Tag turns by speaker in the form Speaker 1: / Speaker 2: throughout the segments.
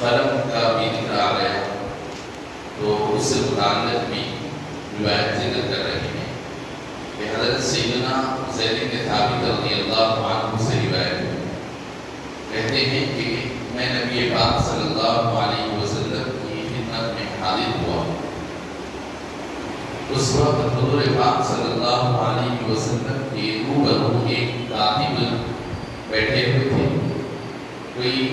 Speaker 1: قلم کا بھی ذکر آ گیا تو اس سے متعلق بھی روایت ذکر کر رہی ہیں کہ حضرت سیدنا زید بن ثابت رضی اللہ عنہ سے روایت ہے، کہتے ہیں کہ میں نبی پاک صلی اللہ علیہ وسلم کی خدمت میں حاضر ہوا۔ اس وقت حضور پاک صلی اللہ علیہ وسلم کے روبرو ایک کاتب بیٹھے ہوئے تھے، کوئی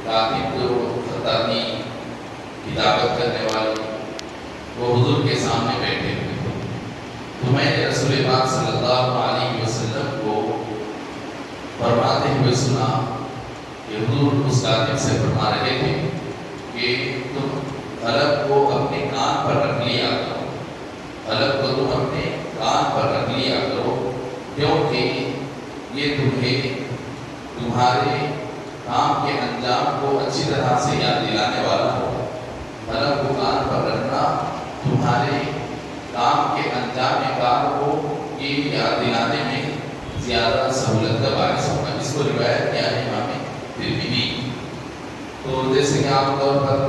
Speaker 1: کاتب جو خطاطی کتابت کرنے والے، وہ حضور کے سامنے بیٹھے ہوئے تھے۔ تو میں نے رسول پاک صلی اللہ علیہ وسلم کو فرماتے ہوئے سنا کہ حضور اس کاتب سے فرما رہے تھے کہ تم قلم کو اپنے کان پر رکھ لیا کرو، قلم کو تم اپنے کان پر رکھ لیا کرو، کیونکہ یہ تمہیں تمہارے کام کے انجام کو اچھی طرح سے یاد دلانے والا ہو۔ قلم کو کان پر رکھنا تمہارے کام کے انجام کار کو یہ یاد دلانے میں زیادہ سہولت کا باعث ہوگا۔ اس کو روایت کیا ہے امام ترمذی۔ تو جیسے کہ عام طور پر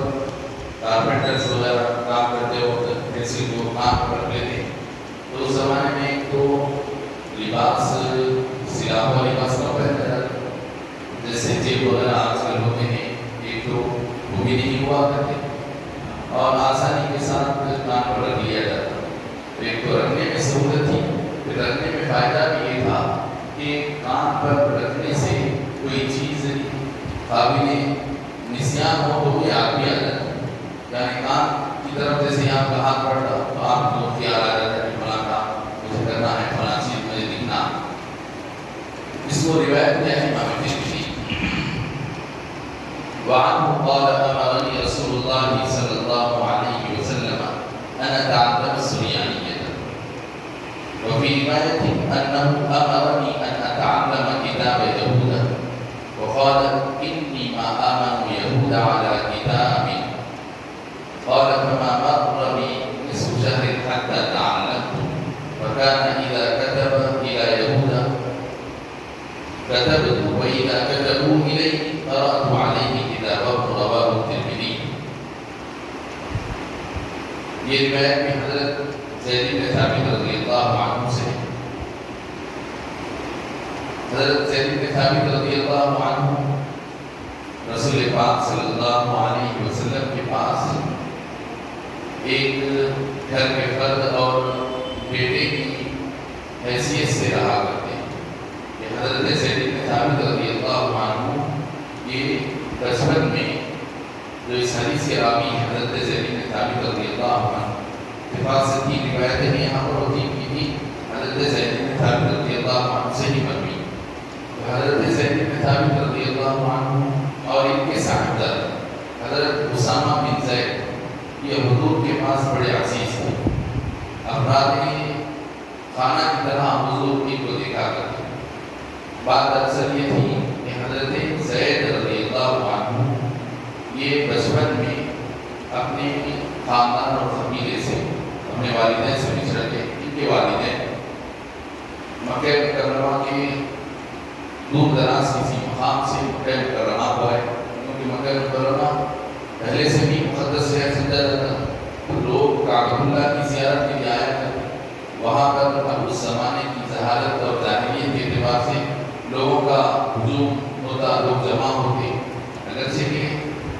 Speaker 1: کارپینٹرز وغیرہ کام کرتے وقت جیسے جو کام کر لیتے ہیں، تو اس زمانے میں ایک تو لباس سلا ہوا لباس نہ پہنتا جاتا، جیسے جیب وغیرہ آج کل ہوتے ہیں، ایک تو وہ بھی نہیں ہوا کرتے اور آسانی کے ساتھ کان پر رکھ لیا جاتا۔ تو ایک تو رکھنے میں سہولت تھی، پھر رکھنے میں فائدہ بھی یہ تھا کہ کان پر رکھنے سے کوئی چیز قابل نسیان ہو تو وہ یاد بھی آ جاتا، یعنی کان کی طرف جیسے آپ کا ہاتھ پڑتا تو آپ کو خیال آ جاتا ہے کہ فلاں کام مجھے کرنا ہے، فلاں چیز مجھے لکھنا۔ اس کو روایت کیا ہے امام ترمذی۔ وعنه قال أمرني رسول الله صلى الله عليه وسلم أن أتعلم السريانية، وفي رواية أنه أمرني أن أتعلم كتاب يهود، وقال إني ما آمن يهود على كتاب، قال فما مر بي نصف شهر حتى تعلمت، وكان إذا كتب إلى يهود كتبت، وإذا كتبوا إليه قرأت عليه كتابه، رواه الترمذي۔ یہ روایت میں حضرت زید بن ثابت رضی اللہ عنہ سے، حضرت زید بن ثابت رضی اللہ عنہ رسول پاک صلی اللہ علیہ وسلم کے پاس ایک گھر کے فرد اور بیٹے کی حیثیت سے رہا کرتے ہیں کہ حضرت زید بن ثابت رضی اللہ عنہ یہ بچپن میں جو اس حدیث کے راوی ہیں حضرت زید بن ثابت رضی اللہ عنہ اتفاق سے تین روایتیں بھی یہاں پر ہوتی کی بھی حضرت زید بن ثابت رضی اللہ عنہ سے ہی مروی۔ حضرت زید بن ثابت رضی اللہ عنہ اور ان کے صاحبزادے حضرت اسامہ بن زید یہ حضور کے پاس بڑے عزیز تھے، افراد خانہ کی طرح حضور ان کو دیکھا کرتے۔ بات اکثر یہ تھی کہ حضرت زید رضی اللہ عنہ یہ بچپن میں اپنے خاندان اور قبیلے سے، اپنے والدین سے بچھڑ گئے۔ ان کے والدین مکہ مکرمہ کے دور دراز کسی مقام سے مکہ مکرمہ کو آئے، کیونکہ مکہ مکرمہ پہلے سے بھی مقدس شہر سمجھا جاتا، لوگ کعبۃ اللہ کی زیارت کے لیے آیا کرتے، وہاں پر اب اس زمانے کی ذہالت اور جاہلیت کے اعتبار سے لوگوں کا ہجوم ہوتا، لوگ جمع ہوتے، اگرچہ کہ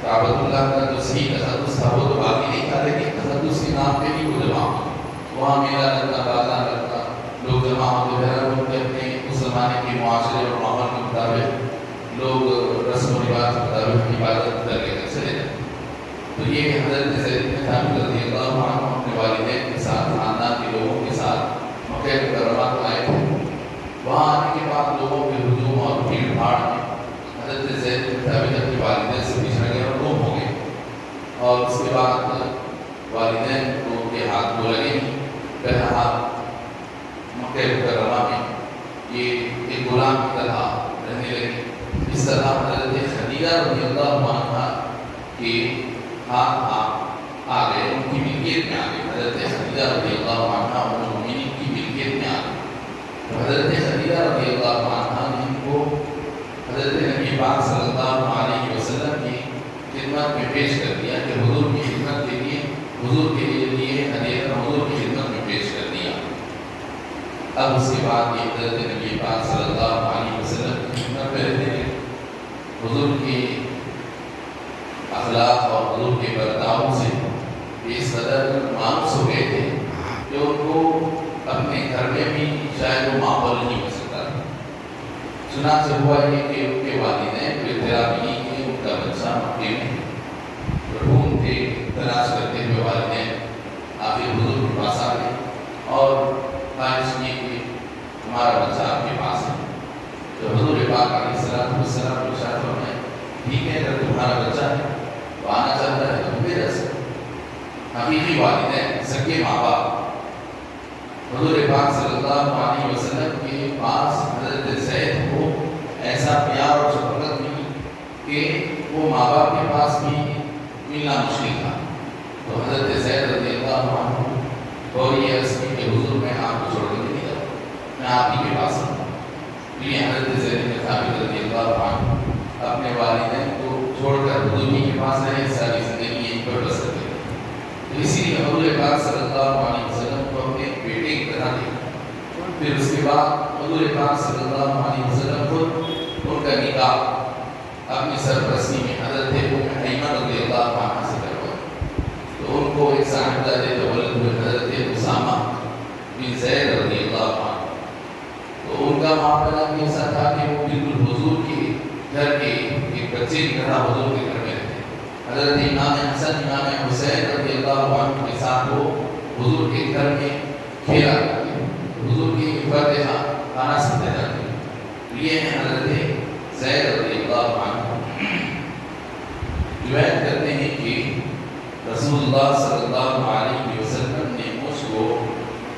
Speaker 1: کعبۃ اللہ کا جو صحیح تقدس تھا وہ تو باقی نہیں تھا، لیکن تقدس کے نام پہ بھی وہ جمع ہوتے، وہاں میلہ لگتا، بازار لگتا، لوگ جمع ہوتے۔ بہرحال لوگ اپنے اس زمانے کے معاشرے اور ماحول کے مطابق لوگ رسم و رواج کے مطابق عبادت کر کے چلے جاتے۔ تو یہ کہ حضرت زید بن ثابت رضی اللہ عنہ اپنے والدین کے ساتھ، خاندان کے لوگوں کے ساتھ مکہ مکرمہ کو آئے تھے۔ وہاں آنے کے بعد لوگوں کے ہجوم اور بھیڑ بھاڑ میں حضرت زید بن ثابت اپنے والدین سے بچھڑ گئے اور گم ہو گئے، اور اس کے بعد والدین کو ان کے ہاتھ کو لگے نہیں۔ بہرحال مکہ مکرمہ میں یہ ایک غلام کی طرح رہنے لگے۔ اس طرح حضرت خدیجہ رضی اللہ عنہا کے ہاتھ آ گئے، ان کی ملکیت میں آ گئے۔ حضرت خدیجہ رضی اللہ عنہا ام المؤمنین کی ملکیت میں آ گئے۔ حضرت خدیجہ رضی اللہ عنہا نے ان کو حضرت نبی پاک صلی اللہ علیہ وسلم کی خدمت میں پیش کر دیا کہ حضور کی خدمت کے لیے حضور کے لیے ہدیہ حضور کی خدمت میں پیش کر دیا۔ اب اس کے بعد یہ حضرت نبی پاک صلی اللہ علیہ وسلم کی خدمت میں رہتے ہیں، حضور کے اخلاق اور حضور کے برتاؤ سے اس قدر مانوس ہو گئے تھے کہ ان کو اپنے گھر میں بھی شاید وہ ماحول نہیں ہو سکتا تھا۔ چنانچہ ہوا یہ کہ ان کے والدین کو اطلاع ملی کہ ان کا بچہ مکے میں ڈھونڈتے تلاش کرتے ہوئے والدین آخر حضور کے پاس آ گئے اور خواہش کی کہ ہمارا بچہ آپ کے پاس ہے۔ تو حضور پاک علیہ السلام کو ارشاد فرمایا، ٹھیک ہے اگر تمہارا بچہ ہے تو آنا چاہتا ہے تو میرے سے حقیقی والدین سگے ماں باپ حضور پاک صلی اللہ علیہ وسلم کے پاس حضرت زید کو ایسا پیار اور شفقت ملی کہ وہ ماں باپ کے پاس بھی ملنا مشکل تھا۔ تو حضرت زید رضی اللہ عنہ اور یہ عرض کی کہ حضور میں آپ کو چھوڑ کر نہیں جاؤں، میں آپ ہی کے پاس ہوں۔ یہ حضرت زید بن ثابت رضی اللہ عنہ اپنے والدین کو چھوڑ کر حضور ہی کے پاس رہے، ساری زندگی یہیں پر بسر گئی۔ تو اسی لیے حضور پاک صلی اللہ علیہ وسلم کو اپنے بیٹے کی طرح دیکھا۔ پھر اس کے بعد حضور پاک صلی اللہ علیہ وسلم کو ان کا نکاح اپنی سرپرستی میں حضرت ایمن رضی اللہ عنہ سے کروایا۔ تو ان کو ایک صاحبزادے تولد ہوئے حضرت اسامہ بن زید رضی اللہ عنہ۔ تو ان کا معاملہ بھی ایسا تھا کہ وہ بالکل حضور کے گھر کے ایک بچے کی طرح حضور کے گھر میں رہتے۔ حضرت امام حسن امام حسین رضی اللہ عنہ کے ساتھ وہ حضور کے گھر میں کھیلا کرتے، حضور کی فاتحہ کھانا سنتے جاتے۔ یہ ہیں حضرت زید رضی اللہ عنہ۔ روایت کرتے ہیں کہ رسول اللہ صلی اللہ علیہ وسلم نے مجھ کو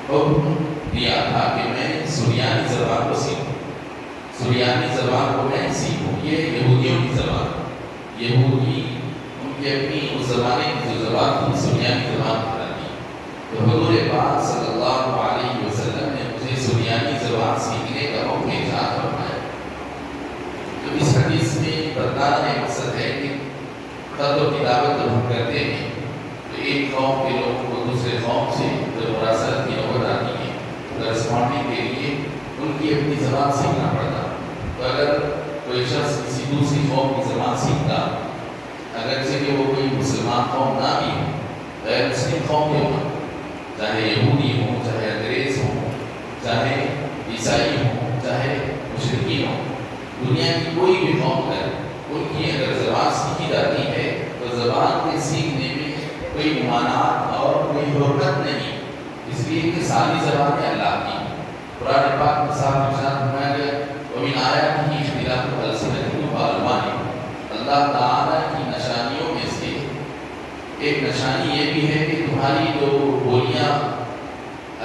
Speaker 1: حکم دیا تھا کہ میں سریانی زبان کو سیکھوں، سریانی زبان کو میں سیکھوں۔ یہ یہودیوں کی زبان، یہودی ان کی اپنی اس زمانے کی جو زبان تھی سریانی زبان کہلاتی۔ تو حضور پاک صلی اللہ علیہ وسلم نے مجھے سریانی زبان سیکھنے کا حکم ارشاد فرمایا۔ تو اس حدیث میں بتانا یہ مقصد ہے کہ خط و کتابت جب ہم کرتے ہیں تو ایک قوم کے لوگوں کو دوسرے قوم سے جب مراسلت کی نوبت آتی ہے کرسپونڈنگ کے لیے ان کی اپنی زبان سیکھنا پڑتا۔ تو اگر کوئی شخص کسی دوسری قوم کی زبان سیکھتا، اگرچہ کہ وہ کوئی مسلمان قوم نہ بھی ہو، غیر مسلم قوم کیوں نہ، چاہے یہودی ہوں، چاہے انگریز ہوں، چاہے عیسائی ہوں، چاہے مشرکین ہوں، دنیا کی کوئی بھی قوم ہے، ان کی اگر زبان سیکھی جاتی ہے تو زبان کے سیکھنے میں کوئی ممانعت اور کوئی حرمت نہیں، اس لیے کہ ساری زبانیں اللہ کی۔ قرآن پاک میں صاحب ارشاد فرمایا گیا وَمِنْ آیَاتِهِ اخْتِلَافُ أَلْسِنَتِكُمْ وَأَلْوَانِكُمْ۔ اللہ تعالیٰ کی نشانیوں میں سے ایک نشانی یہ بھی ہے کہ تمہاری جو بولیاں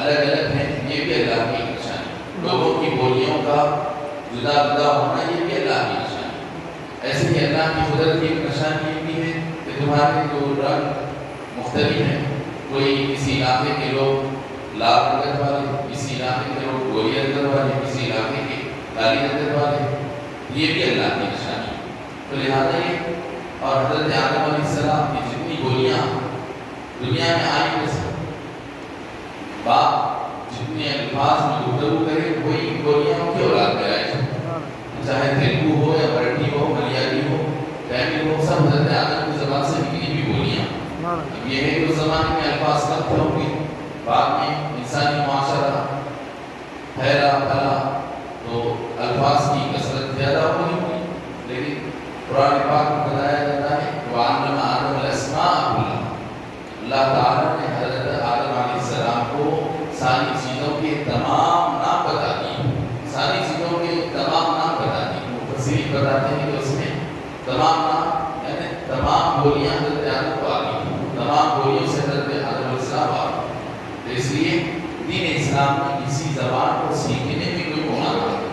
Speaker 1: الگ الگ ہیں، یہ بھی اللہ کی نشانی۔ لوگوں کی بولیوں کا جدا جدا ہونا یہ بھی اللہ کی نشانی۔ ایسے ہی اللہ کی قدرت کی ایک نشانی یہ بھی ہے کہ تمہارے جو رنگ مختلف ہیں، کوئی کسی علاقے کے لوگ لال رنگت والے، کسی علاقے کے لوگ گوری رنگت والے، کسی علاقے کے کالی رنگت والے، یہ بھی اللہ کی نشانی۔ تو لہٰذا یہ اور حضرت آدم علیہ السلام کی جتنی گولیاں دنیا میں آئی ہیں، باپ جتنے الفاظ میں گفتگو کرے وہی گولیاں ان کی اولاد میں آئی، چاہے تیلگو ہو یا مراٹھی ہو، ملیالی ہو، تامل ہو، سب حضرت آدم کی زبان سے نکلی بھی گولیاں۔ اب یہ ہے کہ اس زمانے میں الفاظ کم تھے ہوں گے، بعد میں انسانی معاشرہ پھیلا تو الفاظ کی کثرت زیادہ ہوئی ہوئی، لیکن قرآن پاک میں بتایا جاتا ہے وَعَلَّمَ آدَمَ الْأَسْمَاءَ كُلَّهَا۔ اللہ تعالیٰ نے حضرت آدم علیہ السلام کو ساری چیزوں کے تمام نام بتا دیے، ساری چیزوں کے تمام نام بتا دیے۔ مفسرین بتاتے ہیں کہ اس میں تمام نام یعنی تمام بولیاں حضرت آدم کو آ گئی، تمام بولیوں سے حضرت آدم علیہ السلام آ گئی۔ تو اس لیے دین اسلام میں کسی زبان کو سیکھنے میں کوئی ممانعت نہیں۔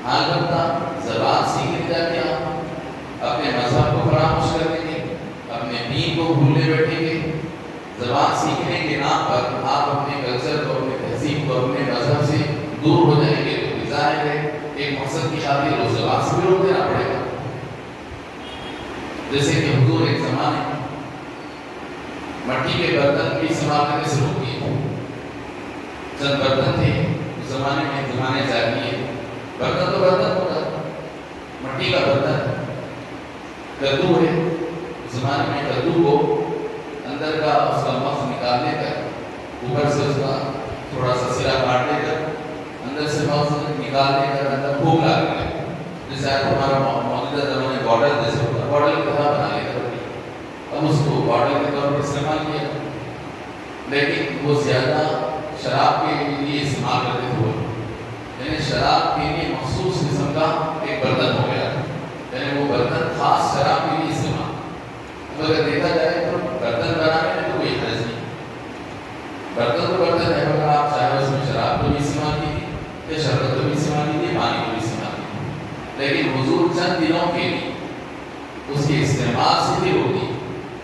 Speaker 1: البتہ زبان سیکھنے جاتے آپ اپنے مذہب کو فراموش کر دیں گے، اپنے دین کو بھولنے بیٹھیں گے۔ زبان سیکھنے کے نام پر آپ اپنے کلچر کو، اپنے تہذیب کو، اپنے مذہب سے دور ہو جائیں گے، تو ظاہر ہے ایک مقصد کی خاطر اس زبان سے بھی روک دینا پڑے گا۔ جیسے کہ حضور ایک زمانے میں مٹی کے برتن بھی استعمال کرنے سے روک دیے، چند برتن تھے اس زمانے میں، زمانے جاہلیت، برتن تو برتن ہوتا، مٹی کا برتن، کدو ہے، اس زمانے میں کدو کو اندر کا اس کا مغز نکال لے کر، اوپر سے اس کا تھوڑا سا سرا کاٹ لے کر، اندر سے مغز نکال لے کر اندر پھونک لا کر، جیسے آج ہمارا موجودہ زمانے باڈل جیسے ہوتا ہے، باڈل کی طرح بنا لے کر اب اس کو باڈل کے طور پر استعمال کیا، لیکن وہ زیادہ شراب کے لیے استعمال کرتے تھے، یعنی شراب کے لیے مخصوص قسم کا ایک برتن ہو گیا، یعنی وہ برتن خاص شراب کے لیے استعمال۔ اب اگر دیکھا جائے تو برتن بنانے میں تو کوئی حرج نہیں، برتن تو برتن ہے، اگر آپ چاہے اس میں شراب کو بھی استعمال کیجیے یا شربت کو بھی استعمال کیجیے، پانی کو بھی استعمال کیجیے، لیکن حضور چند دنوں کے لیے اس کے استعمال سے بھی ہوتی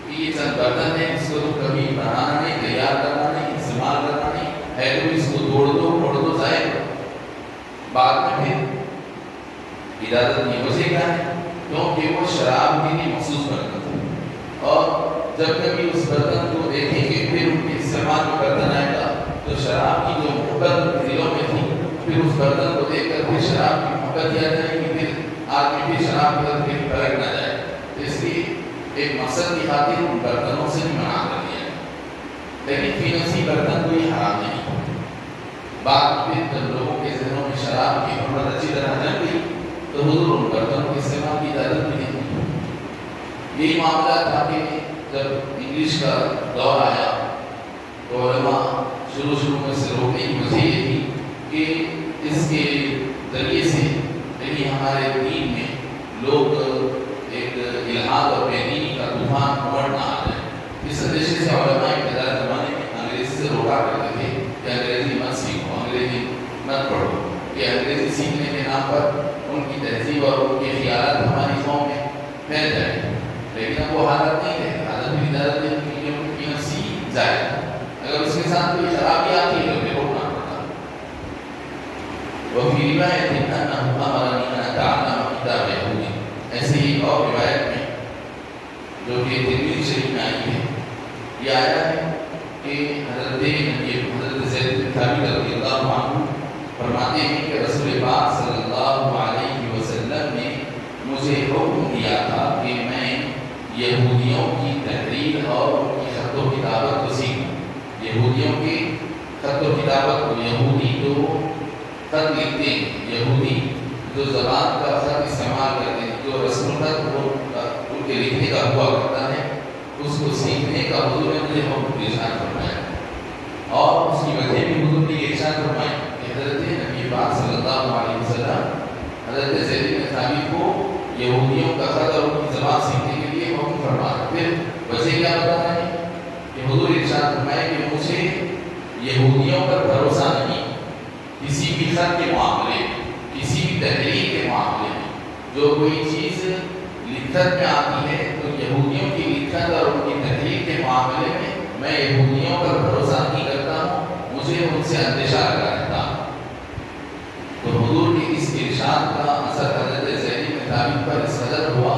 Speaker 1: کہ یہ چند برتن ہے، اس کو تو کبھی بنانا نہیں، تیار کرنا نہیں، استعمال کرنا نہیں ہے، تو اس کو توڑ دو پھوڑ دو ضائع کرو، بعد میں پھر اجازت نہیں۔ وجہ کیا ہے؟ کیونکہ وہ شراب کے لیے مخصوص برتن تھے، اور جب کبھی اس برتن کو دیکھیں گے پھر ان کے استعمال میں برتن آئے گا تو شراب کی جو محبت دلوں میں تھی، پھر اس برتن کو دیکھ کر پھر شراب کی محبت یاد آئے گی، پھر آدمی بھی شراب کی طرف پھر پلٹ نہ جائے۔ تو اس لیے ایک مقصد کی خاطر ان برتنوں سے بھی منع کر دیا ہے، لیکن فی نفسی برتن کوئی حرام نہیں۔ بعد میں جب لوگوں کے ذہنوں میں شراب کی حرمت اچھی طرح جم گئی تو حضور ان برتنوں کے استعمال کی اجازت بھی نہیں دی۔ یہی معاملہ تھا کہ جب انگلش کا دور آیا تو علماء شروع میں سے روکنے کی وجہ یہ تھی کہ اس کے ذریعے سے یعنی ہمارے دین میں لوگ ایک الہاد اور بے دینی کا طوفان موڑ نہ آ جائے، اس اندیشے سے علماء ابتدائی زمانے میں انگریزی سے روکا کرتے تھے کہ انگریزی مت سیکھو، انگریزی مت پڑھو، کہ انگریزی سیکھنے کے نام پر ان کی تہذیب اور ان کے خیالات ہماری قوم میں پھیل جائیں، لیکن اب وہ حالت نہیں ہے، حالت بھی اجازت ہے کہ ان کی نفسی جائے، اگر اس کے ساتھ کوئی خرابی آتی ہے تو پھر روکنا پڑتا۔ وفی روایت انہ امرنی ان اتعلم کتاب یہودی، ایسے ہی اور روایت میں جو کہ ترمذی شریف میں آئی ہے، یہ آیا ہے کہ حضرت زید بن ثابت رضی اللہ عنہ فرماتے ہیں کہ رسول پاک صلی اللہ علیہ وسلم نے مجھے حکم دیا تھا کہ میں یہودیوں کی تحریر اور ان کی خط و کتابت کو سیکھوں، یہودیوں کی خط و کتابت کو، یہودی جو خط لکھتے ہیں، یہودی جو زبان کا خط استعمال کرتے ہیں، جو رسم الخط وہ ان کے لکھنے کا ہوا کرتا ہے، اس کو سیکھنے کا حضور نے مجھے حکم ارشاد فرمایا، اور اس کی وجہ بھی حضور نے ارشاد فرمایا کہ حضرت نبی پاک صلی اللہ علیہ وسلم حضرت زید بن ثابت کو یہودیوں کا خط اور ان کی زبان سیکھنے کے لیے حکم فرمایا۔ پھر وجہ کیا بتا رہے ہیں کہ حضور ارشاد فرمایا کہ مجھے یہودیوں پر بھروسہ نہیں، کسی بھی خط کے معاملے میں، کسی بھی تحریر کے معاملے میں، جو کوئی چیز لکھت میں آتی ہے تو یہودیوں کی لکھت اور ان کی تحریر کے معاملے میں یہودیوں پر بھروسہ نہیں کرتا ہوں، مجھے ان سے اندیشہ لگا رہتا ہوں۔ تو حضور کی اس ارشاد کا اثر حضرت زید بن ثابت پر اس قدر ہوا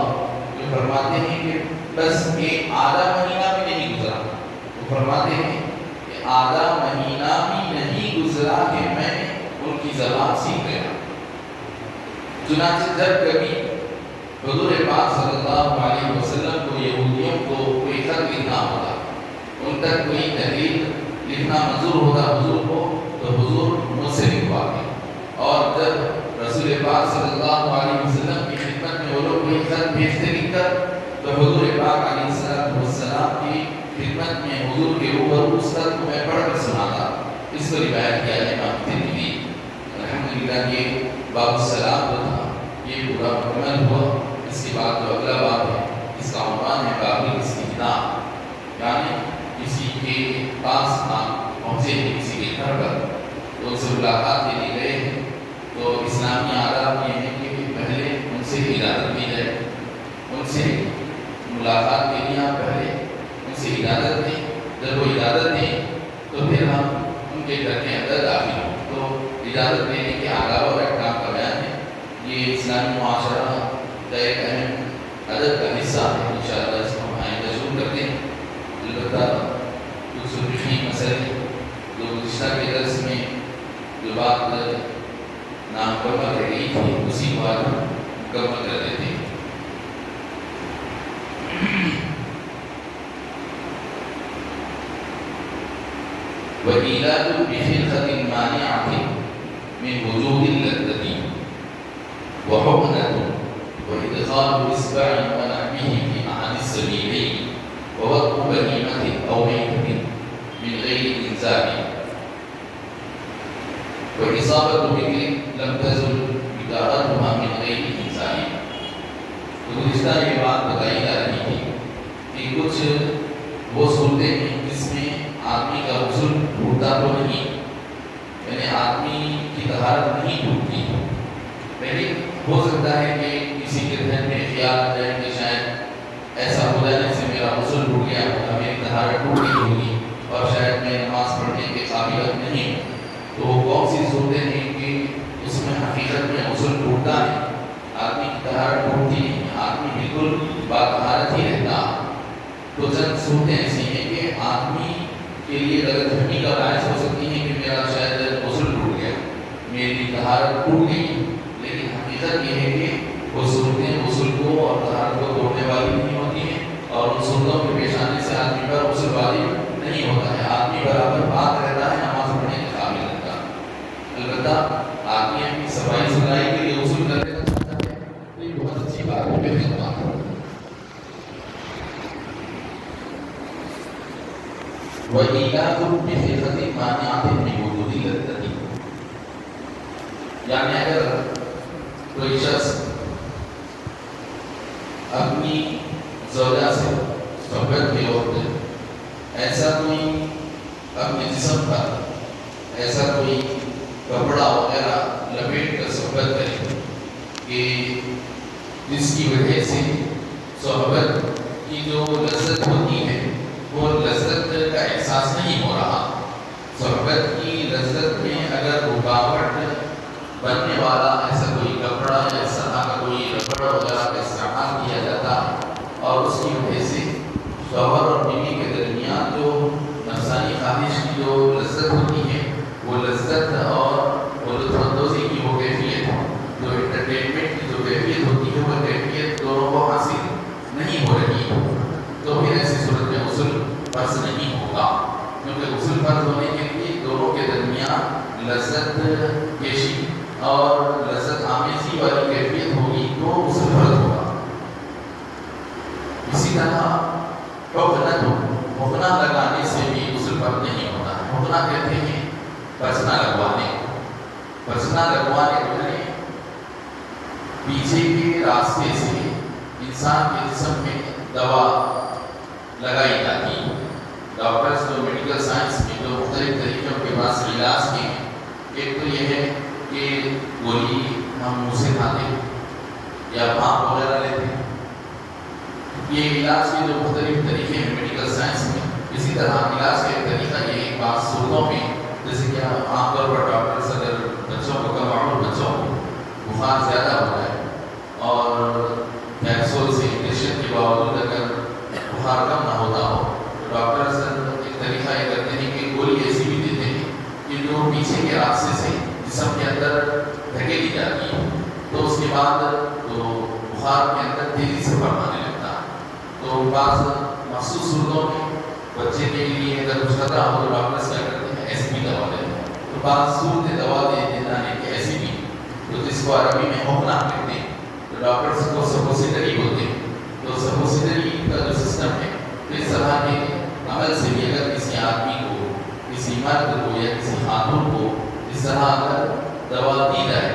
Speaker 1: جو فرماتے ہیں کہ بس ایک آدھا مہینہ بھی نہیں گزرا، وہ فرماتے ہیں کہ آدھا مہینہ بھی نہیں گزرا کہ میں ان کی زبان سیکھ گیا۔ چنانچہ جب کبھی حضور پاک صلی اللہ علیہ وسلم کو یہودیوں کو کوئی خط لکھنا ہوتا، ان تک کوئی تحریر لکھنا منظور ہوتا حضور کو، تو حضور مجھ سے لکھواتے، اور جب رسول پاک صلی اللہ علیہ وسلم کی خدمت میں وہ لوگ کوئی خط بھیجتے لکھ کر، تو حضور پاک علیہ السلام کی خدمت میں حضور کے اوپر اس خط کو میں پڑھ کر سناتا۔ اس کو روایت کیا ہے امام ترمذی الحمدللہ۔ یہ باب السلام جو تھا یہ پورا مکمل ہوا۔ اس کے بعد جو اگلا باب ہے اس کا عنوان ہے باب الاستئذان، یعنی کسی کے پاس آپ پہنچے ہیں، کسی کے گھر پر، تو ان سے ملاقات کے لیے گئے ہیں، تو اسلامی آداب یہ ہے کہ پہلے ان سے اجازت دی جائے، ان سے ملاقات کے لیے آپ پہلے ان سے اجازت دیں، جب وہ اجازت دیں تو پھر ہم ان کے گھر کے اندر داخل ہوں۔ تو اجازت دینے کے آداب اور احکام کا بیان ہے، یہ اسلامی معاشرہ کا ایک اہم ادب کا حصہ ہے۔ وإيلاد بخلقة مانعة من وجود اللذة وحقنة وإدخال إصبع ونحوه في أحد السبيلين ووضع بهيمة أو ميتة من غير إنزال وإصابة بكر لم تزل بدارتها من غير إنزال. تو گزشتہ یہ بات بتائی جا رہی تھی کہ کچھ وہ صورتیں ہیں جس میں آدمی کا غسل ٹوٹتا تو نہیں، یعنی آدمی کی طہارت نہیں ٹوٹتی، لیکن ہو سکتا ہے کہ کسی کے ذہن میں خیال آ جائے کہ شاید ایسا ہو جانے سے میرا غسل ٹوٹ گیا ہوگا، میری طہارت ٹوٹ گئی ہوگی اور شاید میں نماز پڑھنے کے قابل نہیں ہوں. تو کون سی صورتیں ہیں کہ اس میں حقیقت میں غسل ٹوٹتا ہے، آدمی کی طہارت ٹوٹتی نہیں، آدمی بالکل باطہارت ہی رہتا. تو چند صورتیں ایسی ہیں کہ آدمی کے لیے غلط فہمی کا باعث ہو سکتی ہیں کہ میرا شاید غسل ٹوٹ گیا، میری طہارت ٹوٹ گئی، لیکن حقیقت یہ ہے کہ وہ صورتیں غسل کو اور طہارت کو توڑنے والی نہیں ہوتی ہیں، اور ان صورتوں کے پیش آنے سے آدمی پر غسل واجب نہیں ہوتا ہے. آدمی برابر پاک رہتا ہے، نماز پڑھنے کے قابل رہتا ہے. البتہ آدمی اپنی صفائی ستھرائی کے لیے غسل کرنے کا چاہتا ہے تو یہ بہت اچھی بات ہے، بہترین بات ہے. وَإِيلَادٌ بِخِلْقَةٍ مَانِعَةٍ مِنْ وُجُودِ اللَّذَّةِ، یعنی اگر کوئی شخص اپنی زوجہ سے صحبت کے وقت ایسا کوئی اپنے جسم پر ایسا کوئی کپڑا وغیرہ لپیٹ کر صحبت کرے کہ جس کی وجہ سے صحبت کی جو لذت ہوتی ہے وہ لذت کا احساس نہیں ہو رہا. صحبت کی لذت میں اگر رکاوٹ بننے والا ایسا کوئی کپڑا یا اس طرح کا کوئی ربڑ وغیرہ کا استعمال کیا جاتا ہے اور اس کی وجہ سے شوہر اور بیوی کے درمیان جو نفسانی خواہش کی جو لذت ہوتی ہے وہ لذت اور لطف اندوزی کی وہ کیفیت، جو انٹرٹینمنٹ کی جو کیفیت ہوتی ہے وہ کیفیت دونوں کو حاصل نہیں ہو رہی، تو پھر ایسی صورت میں غسل فرض نہیں ہوگا، کیونکہ غسل فرض ہونے کے لیے دونوں کے درمیان لذت کشی اور لذت آمیزی والی کیفیت ہوگی تو غسل فرض ہوگا. اسی طرح حقنہ لگانے سے بھی غسل فرض نہیں ہوتا ہے. حقنہ کہتے ہیں پسنا لگوانے کو ہے پیچھے کے راستے سے انسان کے جسم میں دوا لگائی جاتی ہے. ڈاکٹرز جو میڈیکل سائنس میں جو مختلف طریقوں کے پاس علاج کے ہیں، ایک تو یہ ہے کہ گولی ہم منہ سے کھاتے ہیں یا بھانپ وغیرہ لیتے ہیں. یہ علاج کے جو مختلف طریقے ہیں میڈیکل سائنس میں، اسی طرح علاج کا ایک طریقہ یہ ہے بعض صورتوں میں، جیسے کہ عام طور پر ڈاکٹرز اگر بچوں کو بچوں کو بخار زیادہ ہو جائے اور کیپسول سے انجیکشن کے باوجود اگر بخار کم نہ ہوتا ہو تو ڈاکٹرز ایک طریقہ یہ کرتے ہیں کہ گولی ایسی بھی دیتے ہیں کہ جو پیچھے کے راستے سے جسم کے اندر دھکیلی جاتی ہے، تو اس کے بعد تو بخار کے اندر تیزی سے بڑھانے لگتا ہے. تو بعض مخصوص صورتوں میں بچے کے لیے اگر کچھ خطرہ ہو تو ڈاکٹرز کیا کرتے ہیں ایسی بھی دوا دیتے ہیں. تو بعض صورتیں دوا دینا ہے کہ ایسی بھی، تو جس کو عربی میں حقنہ کہتے ہیں، تو ڈاکٹرز کو سپوسیٹری ہوتے ہیں. تو سپوسیٹری کا جو سسٹم ہے تو اس طرح کے عمل سے بھی اگر کسی آدمی کو، کسی مرد کو یا کسی خاتون کو اس طرح اگر دوا دی جائے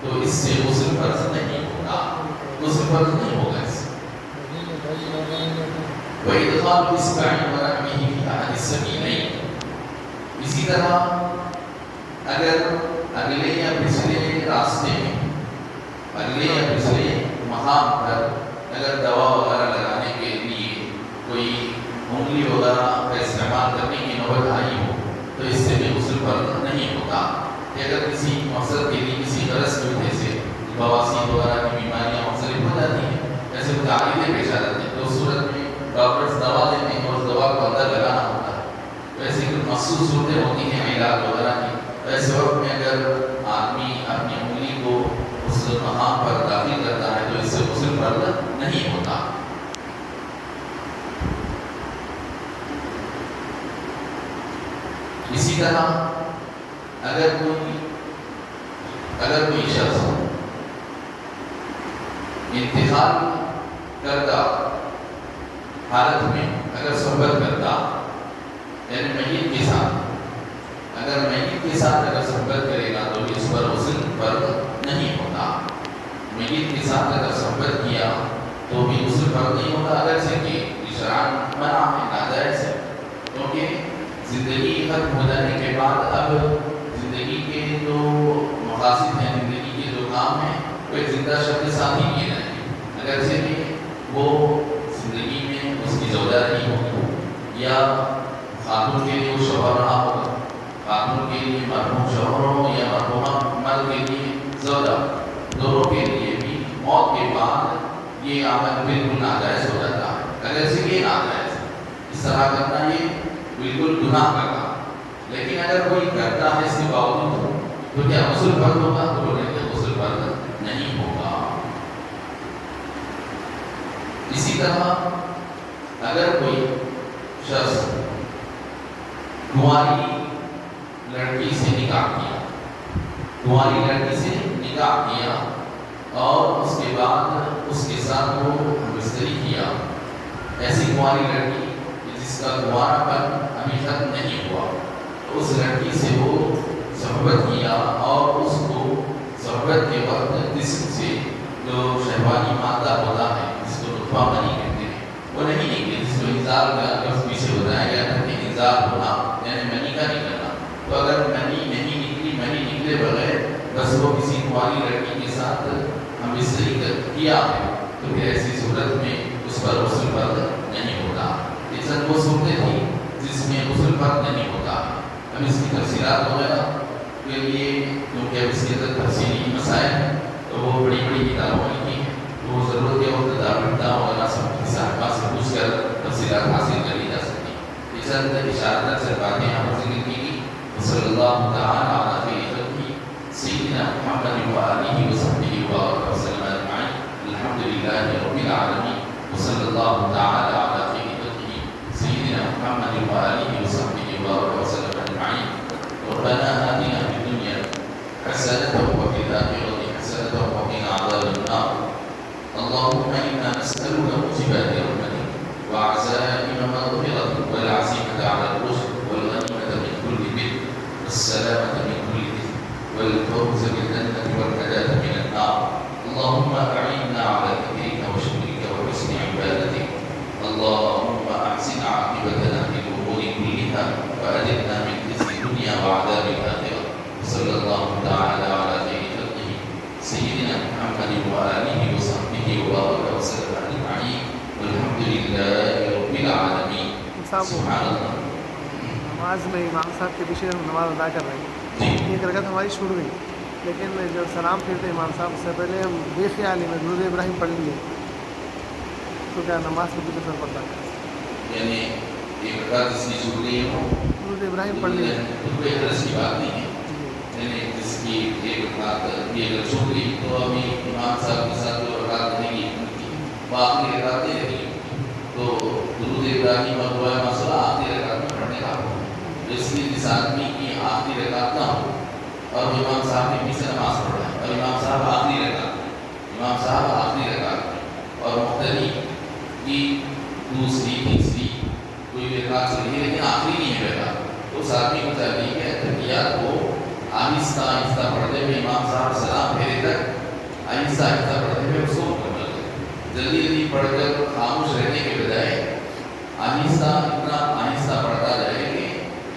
Speaker 1: تو اس سے غسل فرض نہیں ہوگا، غسل فرض نہیں ہوگا. اس وَإِدْخَالُ إِصْبَعٍ وَنَحْوِهِ فِي أَحَدِ السَّبِيلَيْنِ، اسی طرح اگر اگلے یا پچھلے راستے میں، اگلے یا پچھلے مقام پر اگر دوا وغیرہ لگانے کے لیے کوئی انگلی وغیرہ کا استعمال کرنے کی نوبت آئی ہو تو اس سے بھی غسل فرض نہیں ہوتا. کہ اگر کسی مقصد کے لیے کسی غرض کی وجہ سے بواسیر وغیرہ کی بیماریاں مختلف ہو جاتی ہیں، ایسے متعارضیں پیش آ جاتی ہیں، تو اس صورت میں ڈاکٹرز دوا دیتے ہیں اور اس دوا کو اندر لگانا ہوتا ہے. تو ایسی کچھ مخصوص صورتیں ہوتی ہیں علاج وغیرہ کی، ایسے وقت میں اگر آدمی اپنی انگلی کو اس مقام پر داخل کرتا ہے تو اس سے غسل فرض نہیں ہوتا. اسی طرح اگر کوئی شخص انتقال کرتا حالت میں اگر صحبت کرتا، یعنی میت کے ساتھ اگر صحبت کرے گا تو اس پر غسل فرض نہیں ہوتا. میت کے ساتھ اگر صحبت کیا تو بھی غسل فرض نہیں ہوتا، اگرچہ کہ شرعاً منع ہے، ناجائز ہے، کیونکہ زندگی ختم ہو جانے کے بعد اب زندگی کے جو مقاصد ہیں، زندگی کے جو کام ہیں، وہ ایک زندہ شخص کے ساتھ ہی کیے جائیں گے. اگرچہ کہ وہ زندگی میں اس کی زوجہ نہیں ہوگی یا خاتون کے لیے وہ شوہر رہا ہوگا، خاتون کے لیے مرحوم شوہر ہو یا مرحومہ مرد کے لیے زوجہ، دونوں کے لیے بھی موت کے بعد یہ عمل بالکل ناجائز ہو جاتا ہے. اگرچہ یہ ناجائز ہے، اس طرح کرنا یہ بالکل گناہ کرنا. لیکن اگر کوئی کرتا ہے اس کے باوجود تو کیا غسل فرض ہوگا؟ تو بولیں گے غسل فرض نہیں ہوگا. اسی طرح اگر کوئی شخص کنواری لڑکی سے نکاح کیا اور اس کے بعد اس کے ساتھ وہ بستری کیا، ایسی کنواری لڑکی جس کا کنوارا پن ابھی ختم نہیں ہوا، تو اس لڑکی سے وہ صحبت کیا اور اس کو صحبت کے وقت جسم سے جو شہوانی مادہ ہوتا ہے، جس کو نطفہ منی کہتے ہیں، وہ نہیں نکلے، جس کو انزال کا لفظ پیچھے بتایا گیا تھا کہ انزال ہونا یعنی منی کا نکلنا. تو اگر منی نہیں نکلی، منی نکلے بغیر بس وہ کسی کنواری لڑکی کے ساتھ ہم بستری کیا ہے، تو پھر ایسی صورت میں اس پر غسل فرض نہیں ہوتا. یہ سب وہ صورتیں تھیں جس میں غسل فرض نہیں ہوتا. اب اس کی تفصیلات وغیرہ کے لیے کیونکہ اب اس کے اندر تفصیلی مسائل ہیں تو وہ بڑی کتابوں لکھی ہیں، تو وہ ضرورت کے وقت دارالفتہ وغیرہ سب کی صاحبہ سے پوچھ کر تفصیلات حاصل کر لی جا سکتی. اس اندر اشارت سے باتیں ہم ذکر کی گئی. صلی اللہ تعالیٰ علیہ خلقہ سیدنا محمد وآلہ وصحبہ وبارک وسلم اجمعین. الحمدللہ رب العالمین. وصلی اللہ تعالیٰ علیہ خلقہ سیدنا محمد وآلہ وصحبہ وبارک وسلم اجمعین. ربنا آتنا فی الدنیا حسنة وفي الآخرة حسنة وقنا عذاب النار. اللهم إنا نسألك موجبات رحمتك وعزائم مغفرتك والعزيمة على الرشد والغنيمة من كل بر والسلامة من كل إثم والفوز بالجنة والنجاة من النار. اللهم أعنا على ذكرك وشكرك وحسن عبادتك. اللهم أحسن عاقبتنا في الأمور كلها وأجرنا من خزي الدنيا وعذاب الآخرة. صلى الله تعالى على خير خلقه سيدنا محمد وآله وصحبه وبارك وسلم أجمعين. والحمد لله رب العالمين. سبحان اللہ.
Speaker 2: نماز میں امام صاحب کے پیچھے ہم نماز ادا کر رہے ہیں، ایک رکعت ہماری چھوٹ گئی، لیکن جب سلام پھرتے امام صاحب سے پہلے ہم بے خیالی میں درود ابراہیم پڑھ لیے تو کیا نماز میں کچھ اثر پڑتا ہے؟
Speaker 1: یعنی ایک رکعت جس کی چھوٹ گئی ہو
Speaker 2: درود ابراہیم پڑھ لیے
Speaker 1: تو کوئی حرج کی بات نہیں ہے. یعنی جس کی ایک رکعت بھی اگر چھوٹ گئی تو ابھی امام صاحب کے ساتھ جو رکعت رہے گی وہ آخری رکعت نہیں رہے گی، تو درود ابراہیم اور دعائے مسئلہ آخری رکعت میں پڑھنے کا ہو. تو اس لیے جس آدمی کی آخری رکعت نہ ہو اور امام صاحب کے پیچھے نماز پڑھ رہا ہے اور امام صاحب آخری رکعت میں اور مختلف کی دوسری تیسری کوئی رکعت چلی ہے لیکن آخری نہیں ہے رکعت، تو اس آدمی کو چاہیے کہ تحیات کو آہستہ پڑھتے ہوئے امام صاحب سلام پھیرے تک آہستہ پڑھتے ہوئے اس کو مکمل کریں. جلدی پڑھ کر خاموش رہنے کے بجائے اتنا آہستہ پڑھتا جائے کہ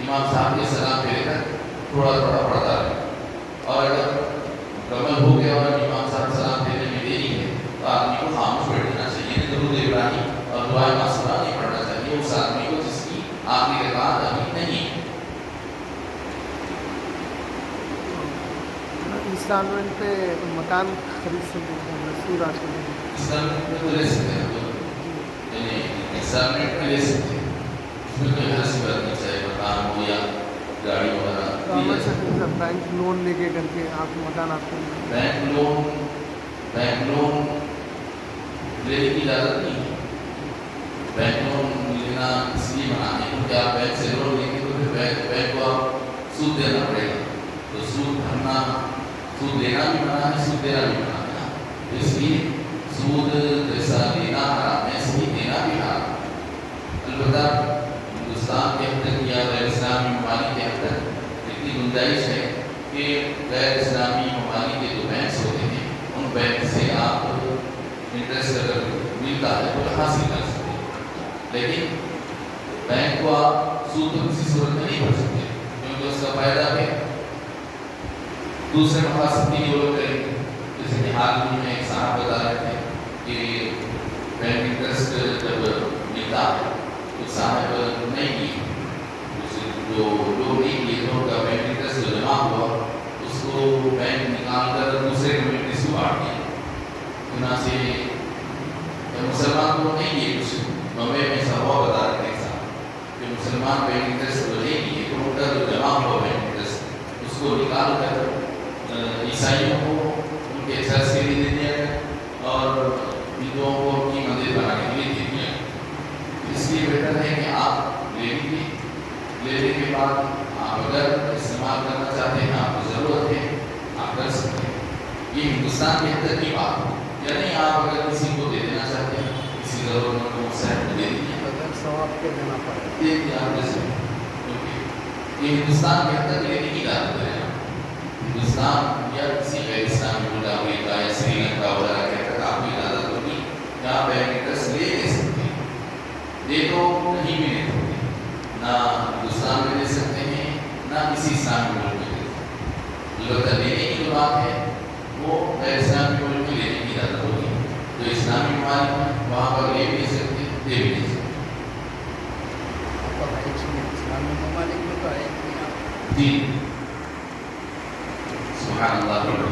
Speaker 1: امام صاحب کے سلام پھیرے تک تھوڑا پڑھتا رہے. اور اگر مکمل ہو گیا اور امام صاحب سلام پھیرنے میں دیری ہے تو آدمی کو خاموش بیٹھ جانا چاہیے، درود ابراہیم اور دعائے مسئلہ نہیں پڑھنا چاہیے اس آدمی کو جس کی آخری رکعت ابھی نہیں ہے.
Speaker 2: انسٹالمنٹ پہ مکان خرید سکتے ہیں مشہور آج کل
Speaker 1: انسٹالمنٹ پہ تو لے سکتے ہیں، یعنی انسٹالمنٹ پہ لے سکتے ہیں، اس میں کوئی حرج کی بات نہیں، چاہے مکان ہو یا گاڑی وغیرہ.
Speaker 2: بینک لون لے کے کر کے آپ مکان آپ کو
Speaker 1: بینک لون لینے کی اجازت نہیں ہے. بینک لون لینا اس لیے منع ہے کیونکہ آپ بینک سے لون لیں گے تو پھر بینک کو آپ سود دینا پڑے گا. تو سود بھرنا، سود دینا بھی منع ہے، سود دینا بھی منع ہے. اس لیے سود جیسا لینا حرام ہے، ایسے ہی دینا بھی حرام ہے. البتہ ہندوستان کے اندر یا غیر اسلامی ممالک کے اندر اتنی گنجائش ہے کہ غیر اسلامی ممالک کے جو بینکس ہوتے ہیں ان بینک سے آپ انٹرسٹ اگر ملتا ہے تو حاصل کر سکتے ہیں. لیکن بینک کو آپ سود کسی صورت میں نہیں بھر سکتے کیونکہ اس کا فائدہ ہے دوسرے مقاصد کے لیے وہ کریں گے. جیسے کہ حال ہی میں ایک صاحب بتا رہے تھے کہ بینک انٹرسٹ جب ملتا ہے تو صاحب نہیں کی جو لوگ نہیں کیے تو ان کا بینک انٹرسٹ جو جمع ہوا اس کو بینک نکال کر دوسرے کمیونٹیز کو بانٹ دیا. چنانچہ مسلمان کو نہیں کیے کچھ نوے میں ایسا ہوا بتا رہے تھے صاحب کہ مسلمان بینک انٹرسٹ جو نہیں کیے تو ان کا جو جمع ہوا بینک انٹرسٹ اس کو نکال کر عیسائیوں کو ان کے چرچ کے لیے دے دیا گیا اور ہندوؤں کو ان کی مندر بنانے کے لیے دے دیا گیا. اس لیے بہتر ہے کہ آپ لے لیجیے، لینے کے بعد آپ اگر استعمال کرنا چاہتے ہیں، آپ کو ضرورت ہے، آپ کر سکتے ہیں. یہ ہندوستان کے اندر کی بات ہے. یعنی آپ اگر کسی کو دے دینا چاہتے ہیں، کسی ضرورت مند کو صحت کو دے دیجیے،
Speaker 2: ثواب کے دینا پڑے گا.
Speaker 1: دے دیجیے آپ جیسے. کیونکہ یہ ہندوستان کے اندر لینے کی اجازت ہے. ہندوستان یا کسی غیر اسلامی ملک امریکہ یا سری لنکا وغیرہ کے اندر آپ کو اجازت ہوگی کہ آپ بینک انٹرسٹ لے سکتے ہیں. دے تو کہیں بھی نہیں ہوتے، نہ ہندوستان میں دے سکتے ہیں نہ کسی اسلامی ملک میں دے سکتے ہیں. البتہ لینے کی جو بات ہے وہ غیر اسلامی ملک میں لینے کی اجازت ہوگی. جو اسلامی ممالک ہیں وہاں پر لے بھی سکتے ہیں، دے بھی نہیں سکتے.
Speaker 2: اسلامی ممالک میں تو ہے
Speaker 1: جی سبحان اللہ.